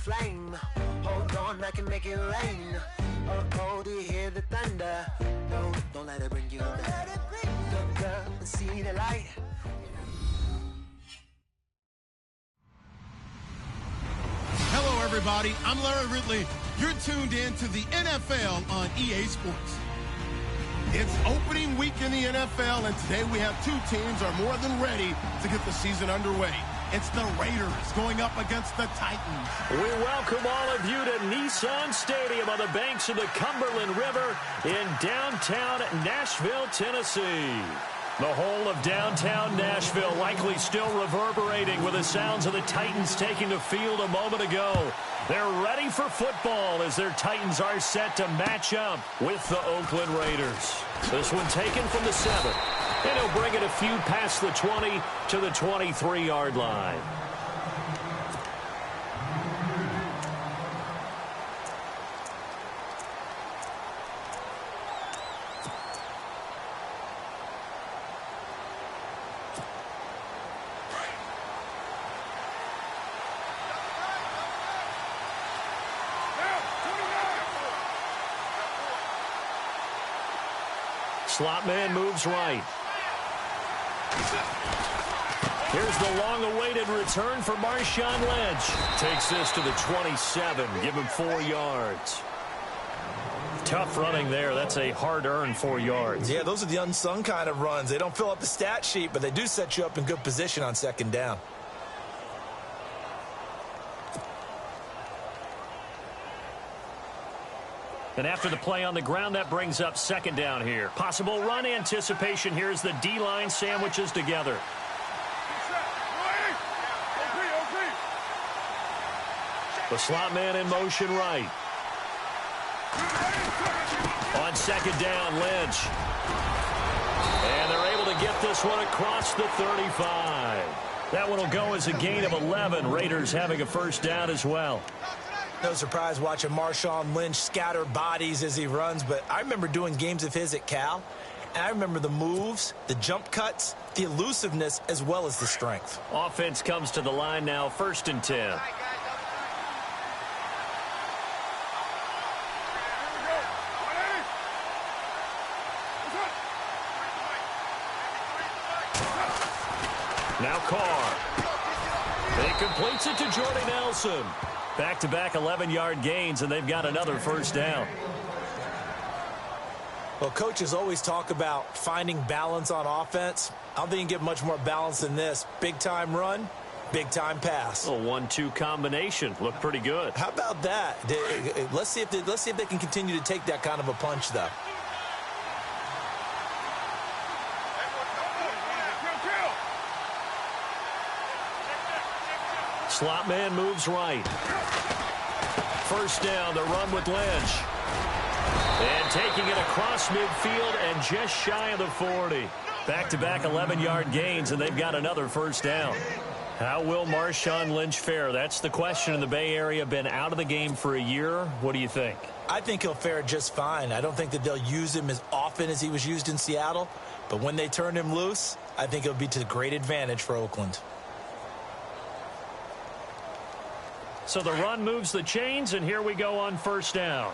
flame. Hold on, I can make it rain. Oh, do you hear the thunder? No, don't let it bring you down. Look up and see the light. Hello, everybody. I'm Larry Ridley. You're tuned in to the NFL on EA Sports. It's opening week in the NFL, and today we have two teams are more than ready to get the season underway. It's the Raiders going up against the Titans. We welcome all of you to Nissan Stadium on the banks of the Cumberland River in downtown Nashville, Tennessee. The whole of downtown Nashville likely still reverberating with the sounds of the Titans taking the field a moment ago. They're ready for football as their Titans are set to match up with the Oakland Raiders. This one taken from the 7. And he'll bring it a few past the 20 to the 23-yard line. Slot man moves right. Here's the long-awaited return for Marshawn Lynch. Takes this to the 27. Give him 4 yards. Tough running there. That's a hard-earned 4 yards. Yeah, those are the unsung kind of runs. They don't fill up the stat sheet, but they do set you up in good position on second down. And after the play on the ground, that brings up second down here. Possible run anticipation here as the D-line sandwiches together. The slot man in motion right. On second down, Lynch. And they're able to get this one across the 35. That one will go as a gain of 11. Raiders having a first down as well. No surprise watching Marshawn Lynch scatter bodies as he runs, but I remember doing games of his at Cal, and I remember the moves, the jump cuts, the elusiveness, as well as the strength. Offense comes to the line now, 1st and 10. Now Carr. He completes it to Jordy Nelson. Back-to-back 11-yard gains, and they've got another first down. Well, coaches always talk about finding balance on offense. I don't think you can get much more balance than this. Big-time run, big-time pass. A 1-2 combination. Looked pretty good. How about that? Let's see if they can continue to take that kind of a punch, though. Slot man moves right. First down, the run with Lynch. And taking it across midfield and just shy of the 40. Back-to-back 11-yard gains, and they've got another first down. How will Marshawn Lynch fare? That's the question in the Bay Area. Been out of the game for a year. What do you think? I think he'll fare just fine. I don't think that they'll use him as often as he was used in Seattle. But when they turn him loose, I think it'll be to great advantage for Oakland. So the run moves the chains, and here we go on first down.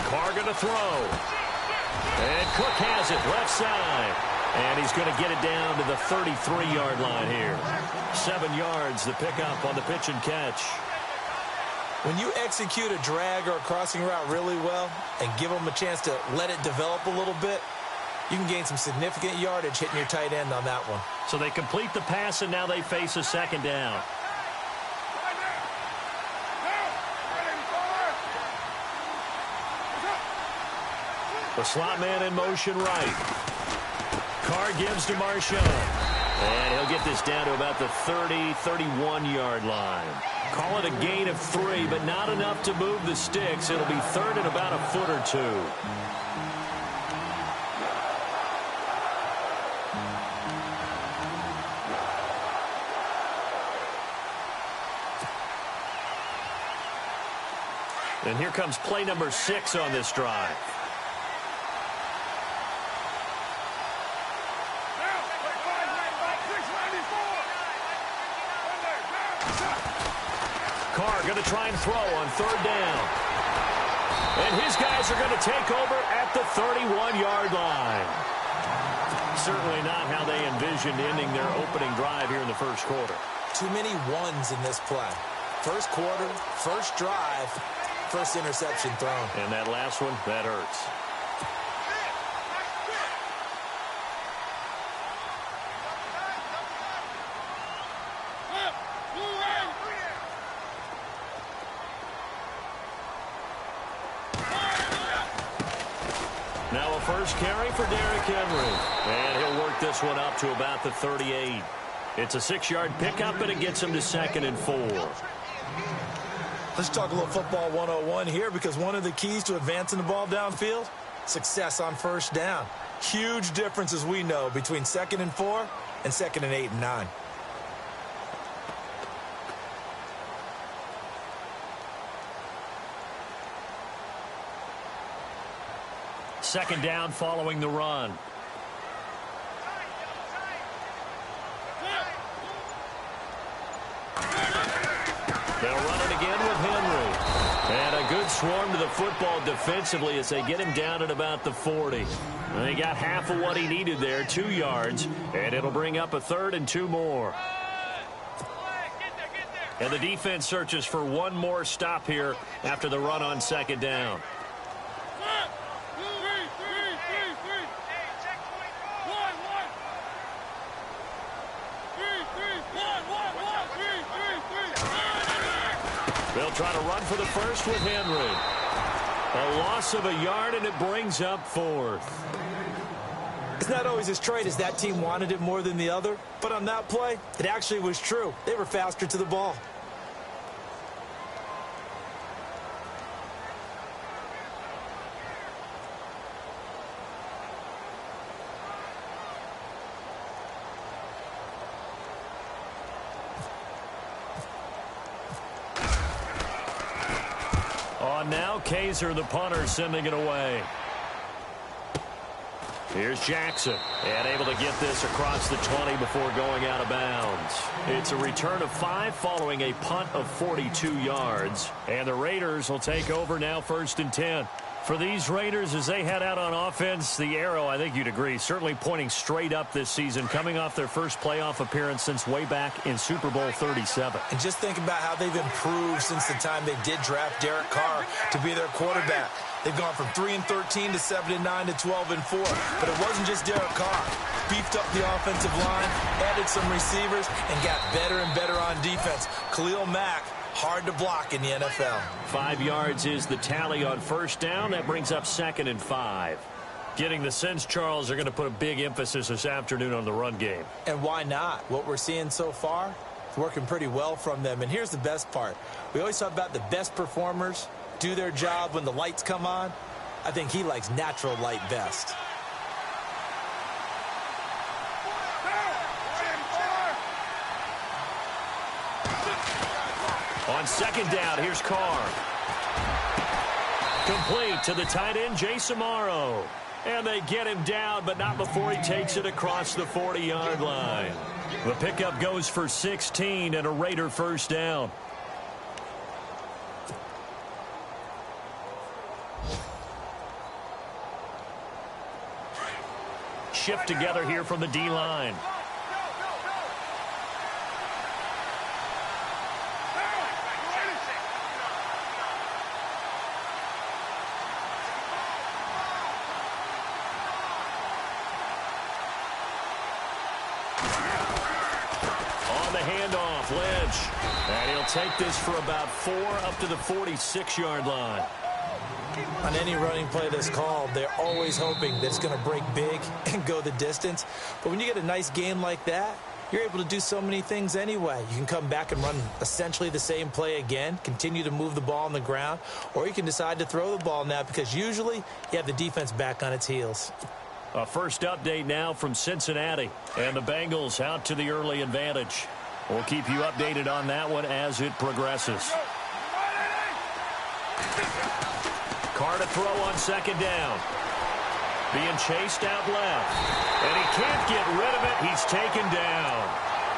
Carr going to throw. And Cook has it left side. And he's going to get it down to the 33-yard line here. 7 yards, the pickup on the pitch and catch. When you execute a drag or a crossing route really well and give them a chance to let it develop a little bit, you can gain some significant yardage hitting your tight end on that one. So they complete the pass, and now they face a second down. The slot man in motion right. Carr gives to Marshawn. And he'll get this down to about the 30, 31-yard line. Call it a gain of 3, but not enough to move the sticks. It'll be third and about a foot or 2. And here comes play number 6 on this drive. Carr going to try and throw on 3rd down. And his guys are going to take over at the 31-yard line. Certainly not how they envisioned ending their opening drive here in the first quarter. Too many ones in this play. First quarter, first drive, first interception thrown. And that last one, that hurts. Now a first carry for Derrick Henry. And he'll work this one up to about the 38. It's a 6-yard pickup, and it gets him to 2nd and 4. Let's talk a little football 101 here, because one of the keys to advancing the ball downfield, success on first down. Huge difference, as we know, between 2nd and 4 and 2nd and 8 and 9. Second down following the run. They'll run it again with Henry. And a good swarm to the football defensively as they get him down at about the 40. And they got half of what he needed there, 2 yards, and it'll bring up a 3rd and 2 more. And the defense searches for one more stop here after the run on 2nd down. They'll try to run for the first with Henry. A loss of a yard, and it brings up 4th. It's not always as straight as that team wanted it more than the other, but on that play, it actually was true. They were faster to the ball. Now Kaiser, the punter, sending it away. Here's Jackson, and able to get this across the 20 before going out of bounds. It's a return of 5 following a punt of 42 yards. And the Raiders will take over now, 1st and 10. For these Raiders, as they head out on offense, the arrow, I think you'd agree, certainly pointing straight up this season, coming off their first playoff appearance since way back in Super Bowl 37. And just think about how they've improved since the time they did draft Derek Carr to be their quarterback. They've gone from 3-13 to 7-9 to 12-4. But it wasn't just Derek Carr. Beefed up the offensive line, added some receivers, and got better and better on defense. Khalil Mack, hard to block in the NFL. 5 yards is the tally on first down. That brings up 2nd and 5. Getting the sense, Charles, they're going to put a big emphasis this afternoon on the run game. And why not? What we're seeing so far is working pretty well from them. And here's the best part. We always talk about the best performers do their job when the lights come on. I think he likes natural light best. On 2nd down, here's Carr. Complete to the tight end, Jason Morrow. And they get him down, but not before he takes it across the 40-yard line. The pickup goes for 16 and a Raider first down. Shift together here from the D-line. Handoff, Lynch. And he'll take this for about 4 up to the 46-yard line. On any running play that's called, they're always hoping that it's going to break big and go the distance. But when you get a nice game like that, you're able to do so many things anyway. You can come back and run essentially the same play again, continue to move the ball on the ground, or you can decide to throw the ball now because usually you have the defense back on its heels. A first update now from Cincinnati, and the Bengals out to the early advantage. We'll keep you updated on that one as it progresses. Carr to throw on second down. Being chased out left. And he can't get rid of it. He's taken down.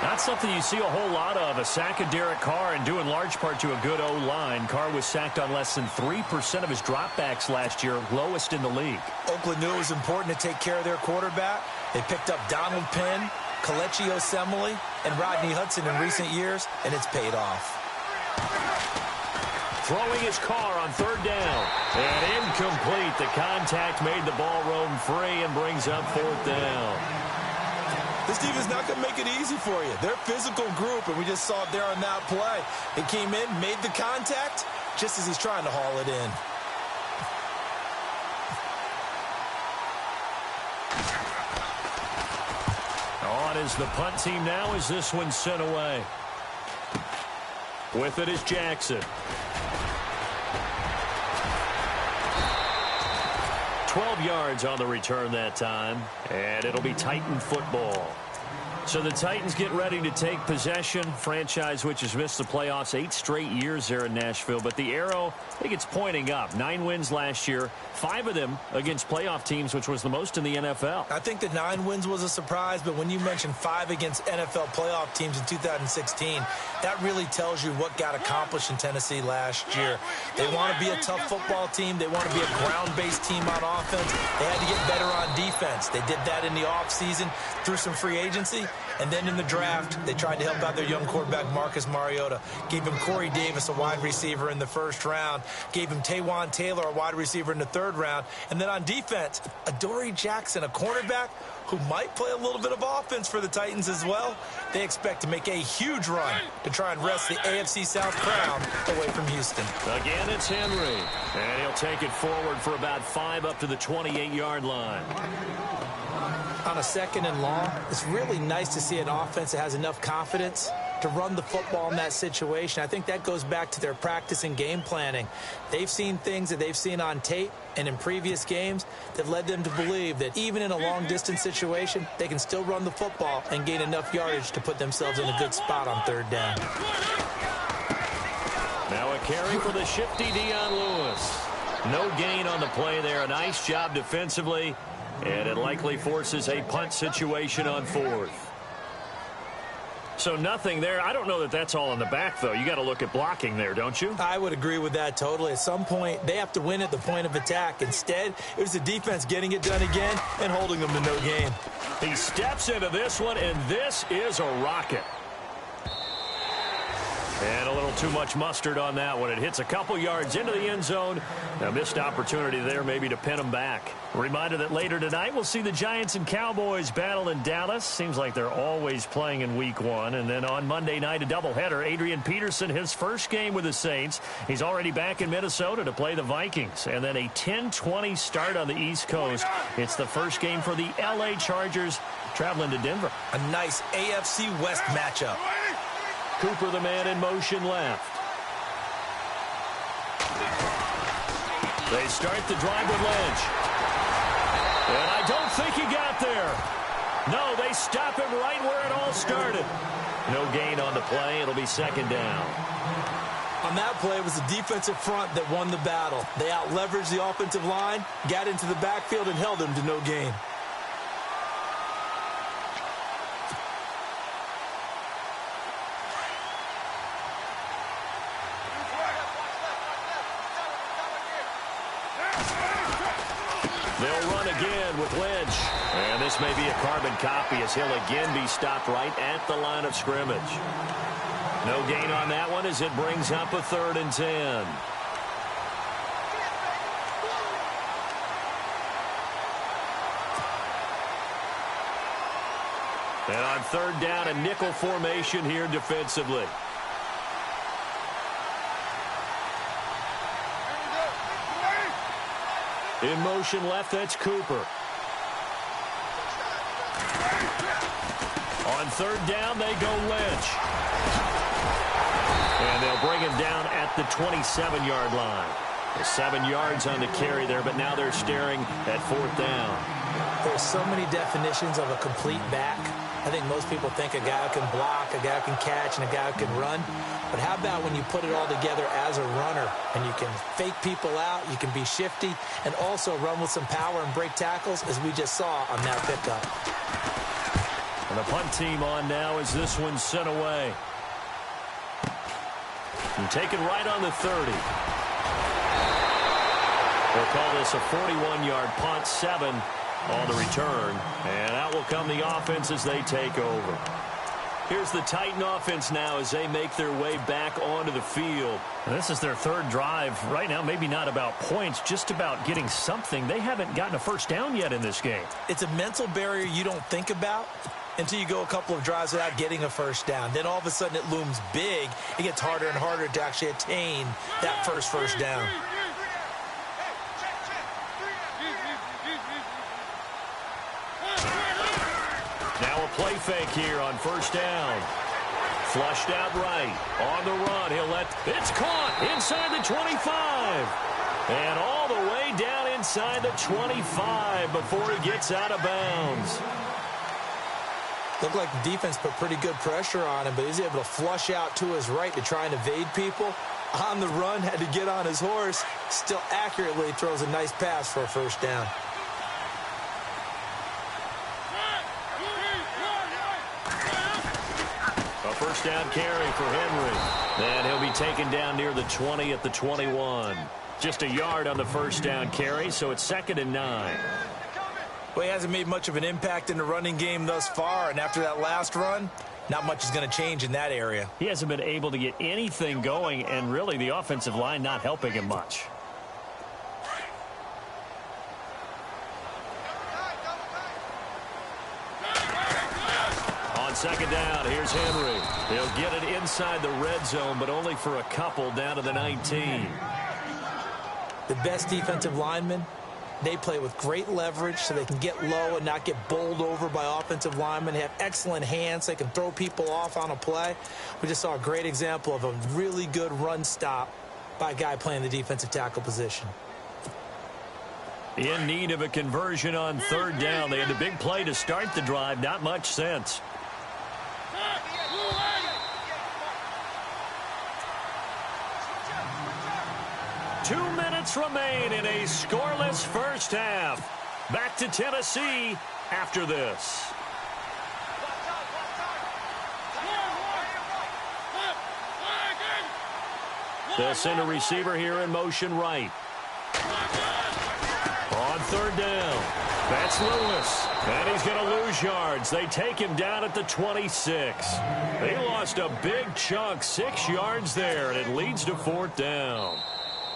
Not something you see a whole lot of, a sack of Derek Carr, and due in large part to a good O-line. Carr was sacked on less than 3% of his dropbacks last year, lowest in the league. Oakland knew it was important to take care of their quarterback. They picked up Donald Penn, Kelechi Osemele, and Rodney Hudson in recent years, and it's paid off. Throwing his Carr on third down. And incomplete. The contact made the ball roam free and brings up fourth down. This team is not going to make it easy for you. They're a physical group, and we just saw it there on that play. They came in, made the contact, just as he's trying to haul it in. On is the punt team now as this one's sent away. With it is Jackson. 12 yards on the return that time, and it'll be Titan football. So the Titans get ready to take possession. Franchise which has missed the playoffs 8 straight years there in Nashville. But the arrow, I think it's pointing up. 9 wins last year, 5 of them against playoff teams, which was the most in the NFL. I think the 9 wins was a surprise, but when you mention 5 against NFL playoff teams in 2016, that really tells you what got accomplished in Tennessee last year. They want to be a tough football team. They want to be a ground-based team on offense. They had to get better on defense. They did that in the offseason through some free agency. And then in the draft, they tried to help out their young quarterback, Marcus Mariota. Gave him Corey Davis, a wide receiver, in the first round. Gave him Taywan Taylor, a wide receiver, in the third round. And then on defense, Adoree Jackson, a cornerback who might play a little bit of offense for the Titans as well. They expect to make a huge run to try and wrest the AFC South crown away from Houston. Again, it's Henry. And he'll take it forward for about 5 up to the 28-yard line. On a second and long, it's really nice to see an offense that has enough confidence to run the football in that situation. I think that goes back to their practice and game planning. They've seen things that they've seen on tape and in previous games that led them to believe that even in a long-distance situation, they can still run the football and gain enough yardage to put themselves in a good spot on third down. Now a carry for the shifty Dion Lewis. No gain on the play there. A nice job defensively. And it likely forces a punt situation on fourth. So nothing there. I don't know that that's all in the back, though. You got to look at blocking there, don't you? I would agree with that totally. At some point, they have to win at the point of attack. Instead, it was the defense getting it done again and holding them to no gain. He steps into this one, and this is a rocket. And a little too much mustard on that one. It hits a couple yards into the end zone. A missed opportunity there maybe to pin them back. A reminder that later tonight we'll see the Giants and Cowboys battle in Dallas. Seems like they're always playing in week 1. And then on Monday night, a doubleheader. Adrian Peterson, his first game with the Saints. He's already back in Minnesota to play the Vikings. And then a 10-20 start on the East Coast. It's the first game for the L.A. Chargers traveling to Denver. A nice AFC West matchup. Cooper, the man in motion left. They start the drive with Lynch. And I don't think he got there. No, they stop him right where it all started. No gain on the play. It'll be second down. On that play, it was the defensive front that won the battle. They out-leveraged the offensive line, got into the backfield, and held him to no gain. They'll run again with Lynch. And this may be a carbon copy as he'll again be stopped right at the line of scrimmage. No gain on that one as it brings up a 3rd and 10. And on 3rd down, a nickel formation here defensively. In motion left, that's Cooper. On 3rd down, they go Lynch. And they'll bring him down at the 27-yard line. 7 yards on the carry there, but now they're staring at 4th down. There's so many definitions of a complete back. I think most people think a guy who can block, a guy who can catch, and a guy who can run. But how about when you put it all together as a runner and you can fake people out, you can be shifty, and also run with some power and break tackles, as we just saw on that pickup. And the punt team on now as this one's sent away. And taken right on the 30. We'll call this a 41-yard punt, 7 on the return. And out will come the offense as they take over. Here's the Titan offense now as they make their way back onto the field. And this is their third drive. Right now, maybe not about points, just about getting something. They haven't gotten a first down yet in this game. It's a mental barrier you don't think about until you go a couple of drives without getting a first down. Then all of a sudden it looms big. It gets harder and harder to actually attain that first down. Now a play fake here on first down. Flushed out right. On the run. It's caught inside the 25. And all the way down inside the 25 before he gets out of bounds. Looked like the defense put pretty good pressure on him, but he's able to flush out to his right to try and evade people. On the run, had to get on his horse. Still accurately throws a nice pass for a first down. A first down carry for Henry. And he'll be taken down near the 20 at the 21. Just a yard on the first down carry, so it's 2nd and 9. Well, he hasn't made much of an impact in the running game thus far, and after that last run, not much is going to change in that area. He hasn't been able to get anything going, and really the offensive line not helping him much. On 2nd down, here's Henry. He'll get it inside the red zone, but only for a couple down to the 19. The best defensive linemen, they play with great leverage so they can get low and not get bowled over by offensive linemen. They have excellent hands. They can throw people off on a play. We just saw a great example of a really good run stop by a guy playing the defensive tackle position. In need of a conversion on 3rd down. They had a big play to start the drive. Not much sense. Two minutes remain in a scoreless first half. Back to Tennessee after this. They'll send a receiver here in motion right. On 3rd down. That's Lewis. And he's going to lose yards. They take him down at the 26. They lost a big chunk, 6 yards there, and it leads to 4th down.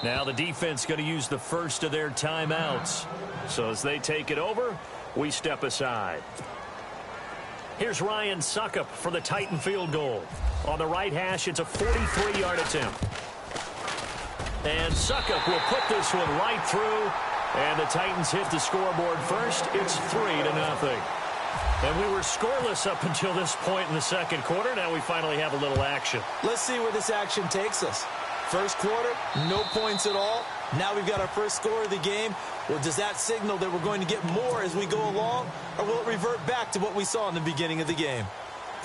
Now the defense going to use the first of their timeouts. So as they take it over, we step aside. Here's Ryan Suckup for the Titan field goal. On the right hash, it's a 43-yard attempt. And Suckup will put this one right through. And the Titans hit the scoreboard first. It's 3-0. And we were scoreless up until this point in the second quarter. Now we finally have a little action. Let's see where this action takes us. First quarter, no points at all. Now we've got our first score of the game. Well, does that signal that we're going to get more as we go along? Or will it revert back to what we saw in the beginning of the game?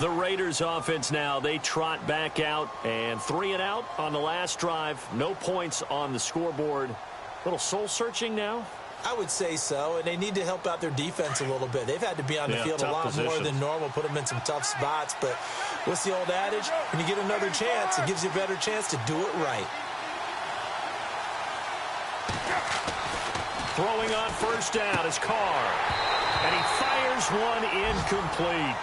The Raiders offense now, they trot back out. And 3 and out on the last drive. No points on the scoreboard. A little soul-searching now? I would say so, and they need to help out their defense a little bit. They've had to be on the field a lot more than normal, put them in some tough spots. But what's the old adage? When you get another chance, it gives you a better chance to do it right. Throwing on first down is Carr. And he fires one incomplete.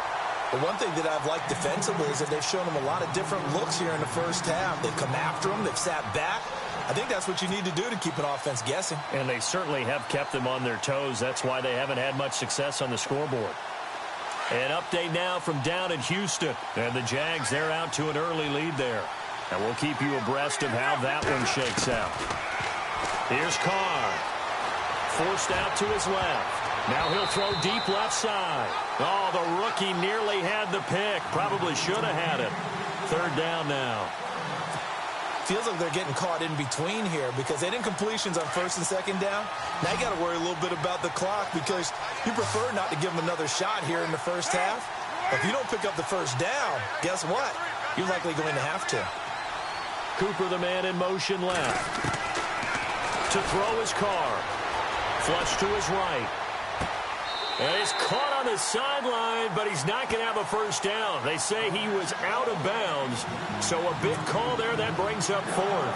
The one thing that I've liked defensively is that they've shown them a lot of different looks here in the first half. They've come after them. They've sat back. I think that's what you need to do to keep an offense guessing. And they certainly have kept them on their toes. That's why they haven't had much success on the scoreboard. An update now from down in Houston. And the Jags, they're out to an early lead there. And we'll keep you abreast of how that one shakes out. Here's Carr. Forced out to his left. Now he'll throw deep left side. Oh, the rookie nearly had the pick. Probably should have had it. 3rd down now. Feels like they're getting caught in between here because they didn't completions on 1st and 2nd down. Now you got to worry a little bit about the clock because you prefer not to give them another shot here in the first half. If you don't pick up the first down, guess what? You're likely going to have to. Cooper, the man in motion left. To throw his car. Flush to his right. And he's caught on the sideline, but he's not going to have a first down. They say he was out of bounds. So a big call there that brings up fourth.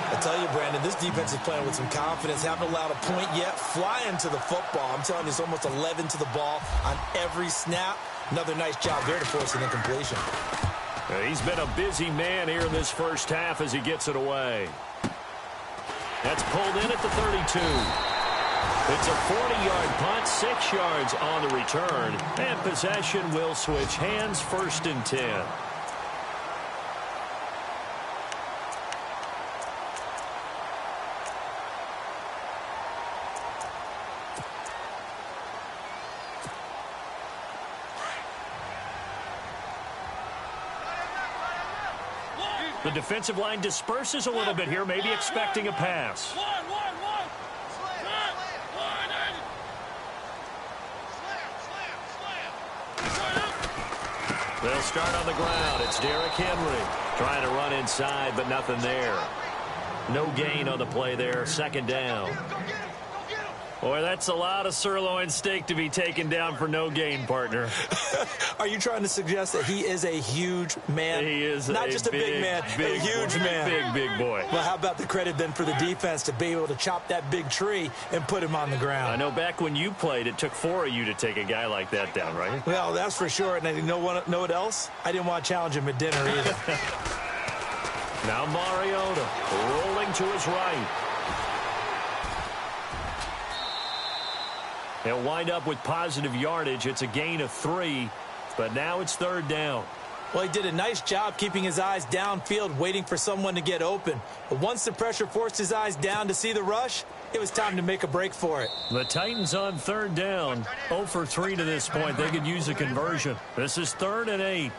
I tell you, Brandon, this defense is playing with some confidence. Haven't allowed a point yet. Flying to the football. I'm telling you, it's almost 11 to the ball on every snap. Another nice job there to force an incompletion. He's been a busy man here in this first half as he gets it away. That's pulled in at the 32. It's a 40-yard punt, 6 yards on the return. And possession will switch hands, 1st and 10. The defensive line disperses a little bit here, maybe expecting a pass. They'll start on the ground. It's Derrick Henry trying to run inside, but nothing there. No gain on the play there. 2nd down. Boy, that's a lot of sirloin steak to be taken down for no gain, partner. Are you trying to suggest that he is a huge man? He is not just a big man, a huge man. Big boy. Well, how about the credit then for the defense to be able to chop that big tree and put him on the ground? I know back when you played, it took 4 of you to take a guy like that down, right? Well, that's for sure. And you know what else? I didn't want to challenge him at dinner either. Now Mariota rolling to his right. He'll wind up with positive yardage. It's a gain of 3, but now it's 3rd down. Well, he did a nice job keeping his eyes downfield, waiting for someone to get open. But once the pressure forced his eyes down to see the rush, it was time to make a break for it. The Titans on 3rd down. 0 for 3 to this point. They could use a conversion. This is 3rd and 8.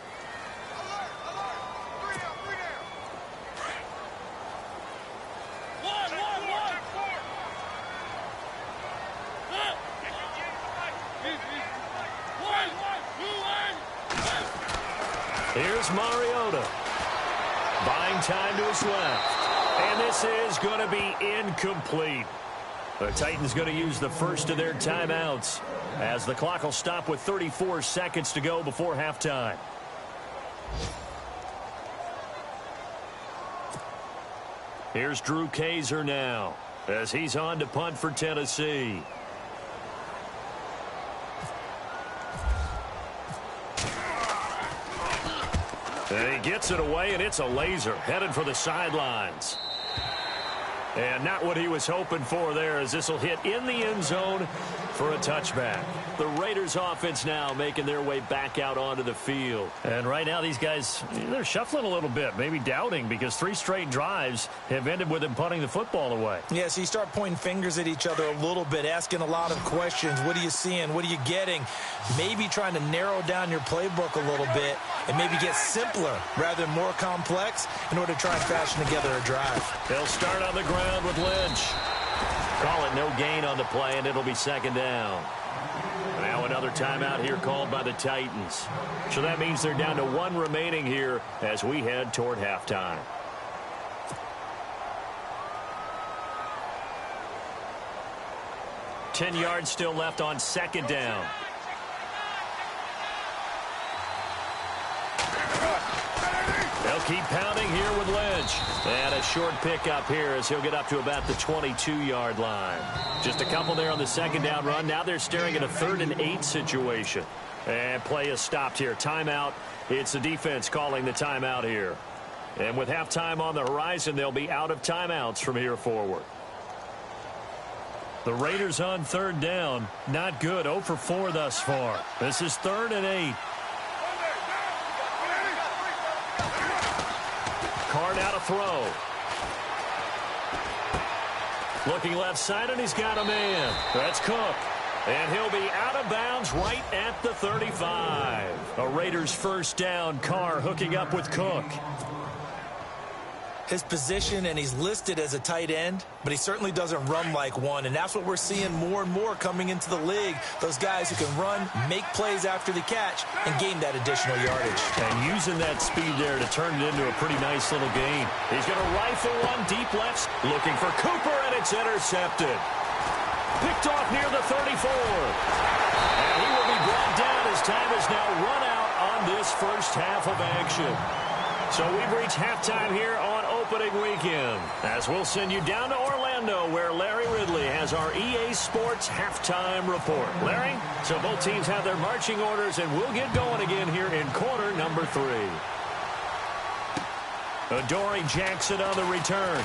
Here's Mariota. Buying time to his left. And this is going to be incomplete. The Titans going to use the first of their timeouts as the clock will stop with 34 seconds to go before halftime. Here's Drew Kaiser now as he's on to punt for Tennessee. And he gets it away, and it's a laser headed for the sidelines. And not what he was hoping for there, as this will hit in the end zone for a touchback. The Raiders offense now making their way back out onto the field. And right now these guys, they're shuffling a little bit, maybe doubting, because 3 straight drives have ended with them punting the football away. Yeah, so you start pointing fingers at each other a little bit, asking a lot of questions. What are you seeing? What are you getting? Maybe trying to narrow down your playbook a little bit and maybe get simpler rather than more complex in order to try and fashion together a drive. They'll start on the ground with Lynch. Call it no gain on the play, and it'll be 2nd down. Now another timeout here called by the Titans. So that means they're down to 1 remaining here as we head toward halftime. Ten yards still left on 2nd down. They'll keep pounding here with Lynch. And a short pickup here as he'll get up to about the 22-yard line. Just a couple there on the 2nd down run. Now they're staring at a 3rd and 8 situation. And play is stopped here. Timeout. It's the defense calling the timeout here. And with halftime on the horizon, they'll be out of timeouts from here forward. The Raiders on 3rd down. Not good. 0 for 4 thus far. This is 3rd and 8. Carr now to throw. Looking left side, and he's got a man. That's Cook. And he'll be out of bounds right at the 35. A Raiders 1st down. Carr hooking up with Cook. his position, and he's listed as a tight end, but he certainly doesn't run like one, and that's what we're seeing more and more coming into the league. Those guys who can run, make plays after the catch, and gain that additional yardage. And using that speed there to turn it into a pretty nice little gain. He's going to rifle one deep left, looking for Cooper, and it's intercepted. Picked off near the 34. And he will be brought down as time is now run out on this first half of action. So we've reached halftime here on opening weekend, as we'll send you down to Orlando, where Larry Ridley has our EA Sports halftime report. Larry, so both teams have their marching orders, and we'll get going again here in quarter number 3. Adoree Jackson on the return.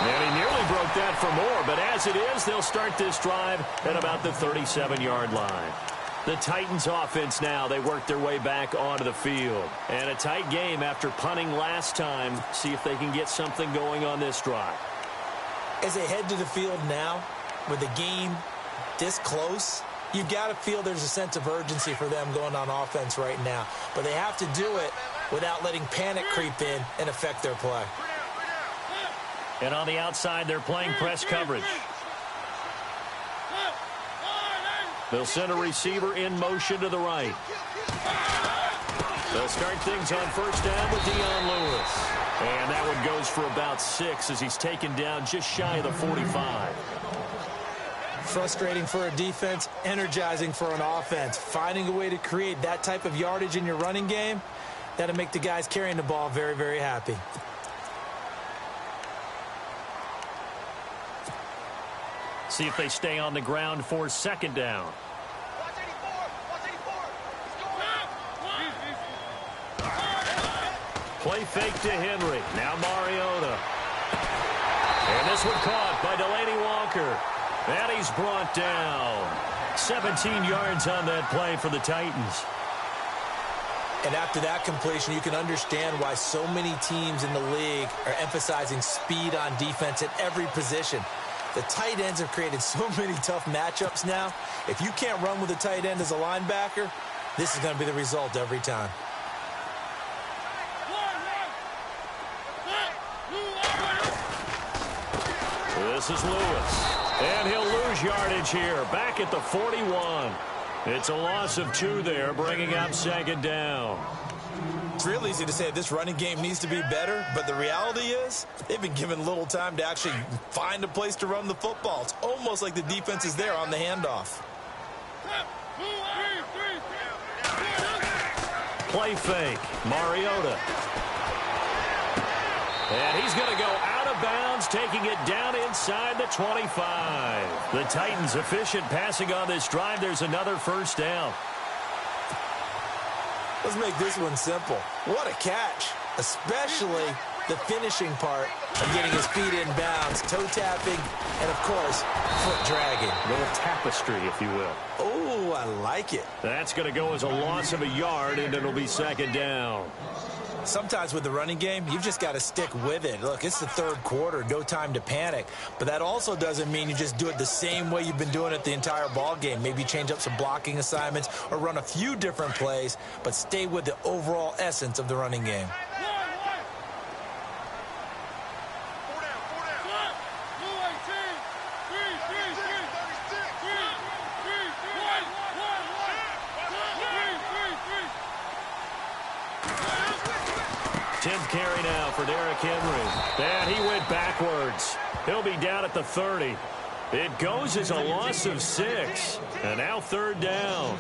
And he nearly broke that for more, but as it is, they'll start this drive at about the 37-yard line. The Titans offense now, they work their way back onto the field. And a tight game after punting last time. See if they can get something going on this drive. As they head to the field now, with the game this close, you've got to feel there's a sense of urgency for them going on offense right now. But they have to do it without letting panic creep in and affect their play. And on the outside, they're playing press coverage. They'll send a receiver in motion to the right. They'll start things on first down with Dion Lewis. And that one goes for about 6 as he's taken down just shy of the 45. Frustrating for a defense, energizing for an offense. Finding a way to create that type of yardage in your running game, that'll make the guys carrying the ball very, very happy. See if they stay on the ground for second down. Play fake to Henry. Now Mariota. And this one caught by Delaney Walker. And he's brought down. 17 yards on that play for the Titans. And after that completion, you can understand why so many teams in the league are emphasizing speed on defense at every position. The tight ends have created so many tough matchups now. If you can't run with a tight end as a linebacker, this is going to be the result every time. This is Lewis. And he'll lose yardage here. Back at the 41. It's a loss of 2 there, bringing up second down. It's real easy to say this running game needs to be better, but the reality is they've been given little time to actually find a place to run the football. It's almost like the defense is there on the handoff. Play fake. Mariota. And he's going to go out of bounds, taking it down inside the 25. The Titans efficient passing on this drive. There's another first down. Let's make this one simple. What a catch, especially the finishing part of getting his feet in bounds, toe tapping, and, of course, foot dragging. A little tapestry, if you will. Oh, I like it. That's going to go as a loss of a yard, and it'll be second down. Sometimes with the running game, you've just got to stick with it. Look, it's the third quarter, no time to panic. But that also doesn't mean you just do it the same way you've been doing it the entire ball game. Maybe change up some blocking assignments or run a few different plays, but stay with the overall essence of the running game. Carry now for Derrick Henry. And he went backwards. He'll be down at the 30. It goes as a loss of 6. And now third down.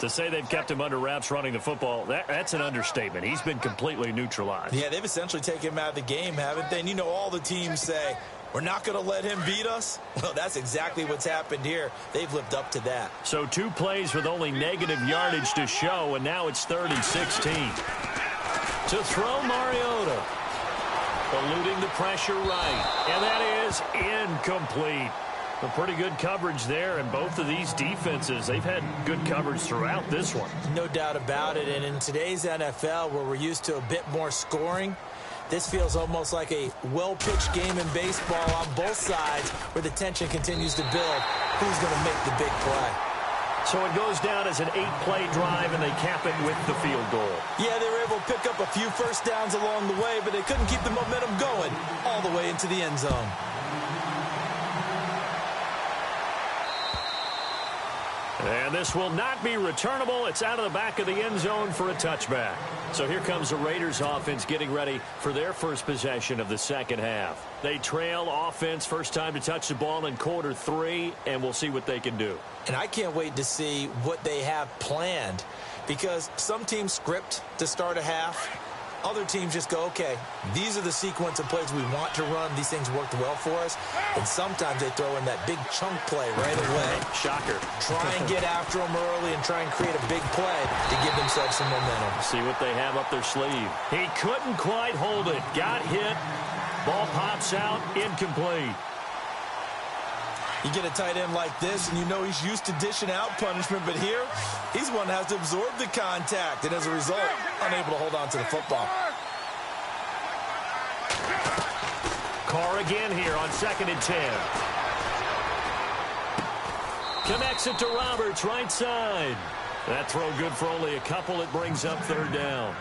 To say they've kept him under wraps running the football, that's an understatement. He's been completely neutralized. Yeah, they've essentially taken him out of the game, haven't they? And you know all the teams say, we're not going to let him beat us. Well, that's exactly what's happened here. They've lived up to that. So 2 plays with only negative yardage to show, and now it's 3rd and 16. To throw Mariota. Eluding the pressure right. And that is incomplete. A pretty good coverage there, and both of these defenses, they've had good coverage throughout this one. No doubt about it. And in today's NFL, where we're used to a bit more scoring, this feels almost like a well-pitched game in baseball on both sides, where the tension continues to build. Who's going to make the big play? So it goes down as an 8-play drive, and they cap it with the field goal. Yeah, they were able to pick up a few first downs along the way, but they couldn't keep the momentum going all the way into the end zone. And this will not be returnable. It's out of the back of the end zone for a touchback. So here comes the Raiders offense getting ready for their first possession of the second half. They trail offense, first time to touch the ball in quarter 3, and we'll see what they can do. And I can't wait to see what they have planned, because some teams script to start a half. Other teams just go, okay, these are the sequence of plays we want to run. These things worked well for us. And sometimes they throw in that big chunk play right away. Shocker. Try and get after them early and try and create a big play to give themselves some momentum. See what they have up their sleeve. He couldn't quite hold it. Got hit. Ball pops out. Incomplete. You get a tight end like this, and you know he's used to dishing out punishment, but here, he's one that has to absorb the contact, and as a result, unable to hold on to the football. Carr again here on 2nd and 10. Connects it to Roberts, right side. That throw good for only a couple. It brings up 3rd down.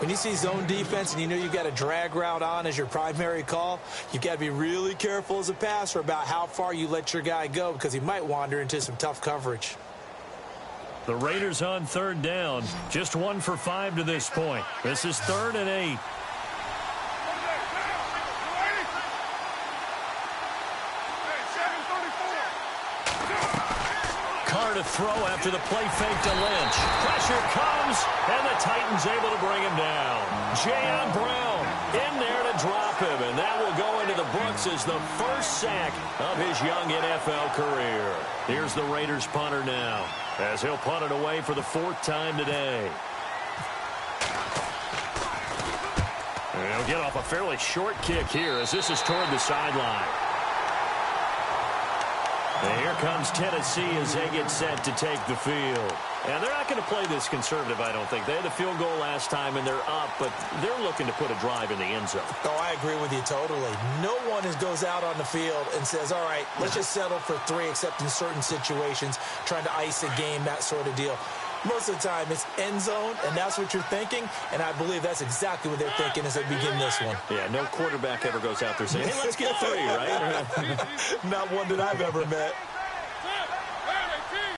When you see zone defense and you know you've got a drag route on as your primary call, you've got to be really careful as a passer about how far you let your guy go, because he might wander into some tough coverage. The Raiders on 3rd down. Just 1 for 5 to this point. This is 3rd and 8. Carr to throw after the play fake to Lynch. Pressure comes, and the Titans able to bring him down. Jayon Brown in there to drop him, and that will go into the books as the first sack of his young NFL career. Here's the Raiders punter now, as he'll punt it away for the 4th time today. And he'll get off a fairly short kick here as this is toward the sideline. And here comes Tennessee as they get set to take the field. And they're not going to play this conservative, I don't think. They had the field goal last time, and they're up, but they're looking to put a drive in the end zone. Oh, I agree with you totally. No one goes out on the field and says, all right, let's just settle for 3, except in certain situations, trying to ice a game, that sort of deal. Most of the time, it's end zone, and that's what you're thinking, and I believe that's exactly what they're thinking as they begin this one. Yeah, no quarterback ever goes out there saying, hey, let's get 3, right? Not one that I've ever met.